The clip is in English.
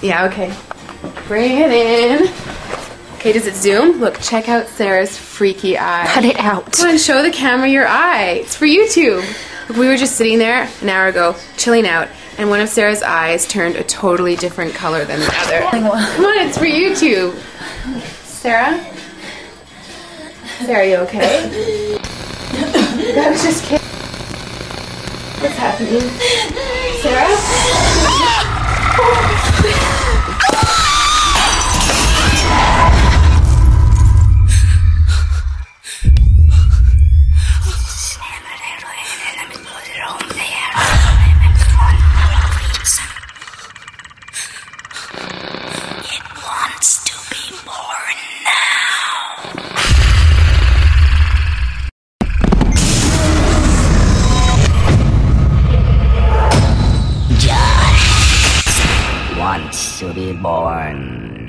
Yeah, okay. Bring it in. Okay, does it zoom? Look, check out Sarah's freaky eye. Cut it out. Come on, show the camera your eye. It's for YouTube. Look, we were just sitting there an hour ago, chilling out, and one of Sarah's eyes turned a totally different color than the other. Come on, it's for YouTube. Sarah? Sarah, are you okay? I was just kidding. What's happening? Sarah? It wants to be born now. Just wants to be born.